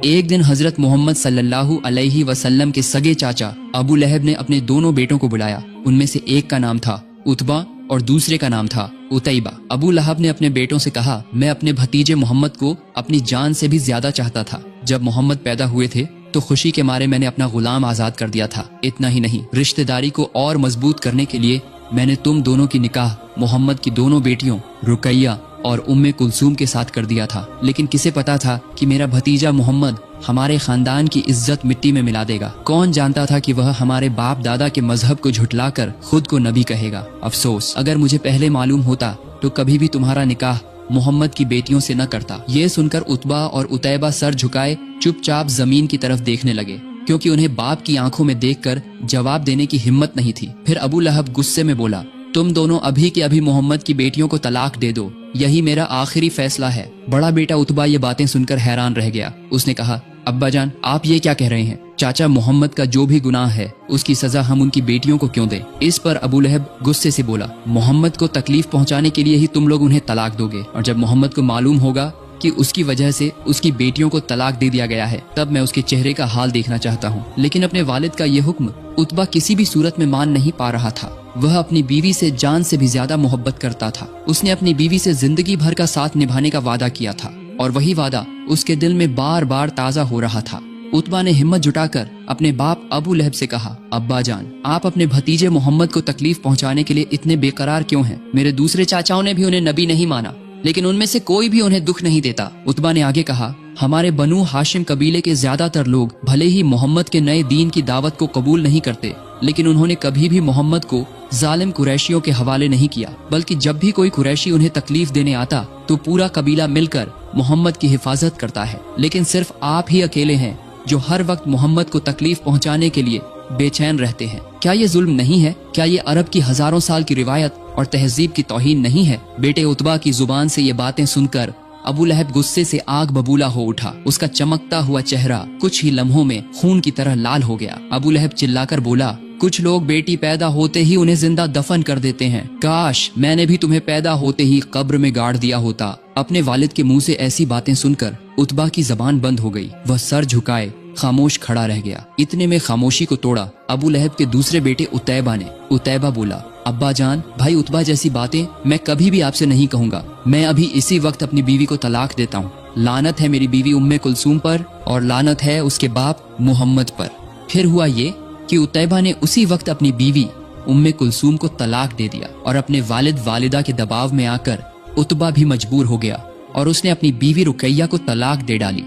एक दिन हजरत मोहम्मद सल्लल्लाहु अलैहि वसल्लम के सगे चाचा अबू लहब ने अपने दोनों बेटों को बुलाया। उनमें से एक का नाम था उतबा और दूसरे का नाम था उतैबा। अबू लहब ने अपने बेटों से कहा, मैं अपने भतीजे मोहम्मद को अपनी जान से भी ज्यादा चाहता था। जब मोहम्मद पैदा हुए थे तो खुशी के मारे मैंने अपना गुलाम आजाद कर दिया था। इतना ही नहीं, रिश्तेदारी को और मजबूत करने के लिए मैंने तुम दोनों की निकाह मोहम्मद की दोनों बेटियों रुकैया और उम्मे कुलसूम के साथ कर दिया था। लेकिन किसे पता था कि मेरा भतीजा मोहम्मद हमारे खानदान की इज्जत मिट्टी में मिला देगा। कौन जानता था कि वह हमारे बाप दादा के मजहब को झुटलाकर खुद को नबी कहेगा। अफसोस, अगर मुझे पहले मालूम होता तो कभी भी तुम्हारा निकाह मोहम्मद की बेटियों से न करता। ये सुनकर उतबा और उतैबा सर झुकाए चुपचाप जमीन की तरफ देखने लगे, क्योंकि उन्हें बाप की आंखों में देखकर जवाब देने की हिम्मत नहीं थी। फिर अबू लहब गुस्से में बोला, तुम दोनों अभी के अभी मोहम्मद की बेटियों को तलाक दे दो, यही मेरा आखिरी फैसला है। बड़ा बेटा उतबा ये बातें सुनकर हैरान रह गया। उसने कहा, अब्बा जान, आप ये क्या कह रहे हैं? चाचा, मोहम्मद का जो भी गुनाह है उसकी सजा हम उनकी बेटियों को क्यों दें? इस पर अबू लहब गुस्से से बोला, मोहम्मद को तकलीफ पहुंचाने के लिए ही तुम लोग उन्हें तलाक दोगे, और जब मोहम्मद को मालूम होगा कि उसकी वजह से उसकी बेटियों को तलाक दे दिया गया है, तब मैं उसके चेहरे का हाल देखना चाहता हूँ। लेकिन अपने वालिद का ये हुक्म उतबा किसी भी सूरत में मान नहीं पा रहा था। वह अपनी बीवी से जान से भी ज्यादा मोहब्बत करता था। उसने अपनी बीवी से जिंदगी भर का साथ निभाने का वादा किया था, और वही वादा उसके दिल में बार बार ताजा हो रहा था। उतबा ने हिम्मत जुटाकर अपने बाप अबू लहब से कहा, अब्बा जान, आप अपने भतीजे मोहम्मद को तकलीफ पहुंचाने के लिए इतने बेकरार क्यों हैं? मेरे दूसरे चाचाओं ने भी उन्हें नबी नहीं माना, लेकिन उनमें से कोई भी उन्हें दुख नहीं देता। उतबा ने आगे कहा, हमारे बनु हाशिम कबीले के ज्यादातर लोग भले ही मोहम्मद के नए दीन की दावत को कबूल नहीं करते, लेकिन उन्होंने कभी भी मोहम्मद को जालिम कुरैशियों के हवाले नहीं किया, बल्कि जब भी कोई कुरैशी उन्हें तकलीफ देने आता तो पूरा कबीला मिलकर मोहम्मद की हिफाजत करता है। लेकिन सिर्फ आप ही अकेले हैं जो हर वक्त मोहम्मद को तकलीफ पहुंचाने के लिए बेचैन रहते हैं। क्या ये जुल्म नहीं है? क्या ये अरब की हजारों साल की रिवायत और तहजीब की तौहीन नहीं है? बेटे उतबा की जुबान से ये बातें सुनकर अबू लहब गुस्से से आग बबूला हो उठा। उसका चमकता हुआ चेहरा कुछ ही लम्हों में खून की तरह लाल हो गया। अबू लहब चिल्लाकर बोला, कुछ लोग बेटी पैदा होते ही उन्हें जिंदा दफन कर देते हैं। काश मैंने भी तुम्हें पैदा होते ही कब्र में गाड़ दिया होता। अपने वालिद के मुंह से ऐसी बातें सुनकर उतबा की जबान बंद हो गई। वह सर झुकाए खामोश खड़ा रह गया। इतने में खामोशी को तोड़ा अबू लहब के दूसरे बेटे उतैबा ने। उतैबा बोला, अब्बा जान, भाई उतबा जैसी बातें मैं कभी भी आपसे नहीं कहूँगा। मैं अभी इसी वक्त अपनी बीवी को तलाक देता हूँ। लानत है मेरी बीवी उम्मे कुलसूम पर, और लानत है उसके बाप मोहम्मद पर। फिर हुआ ये कि उतैबा ने उसी वक्त अपनी बीवी उम्मे कुलसूम को तलाक दे दिया, और अपने वालिद वालिदा के दबाव में आकर उतबा भी मजबूर हो गया और उसने अपनी बीवी रुकैया को तलाक दे डाली।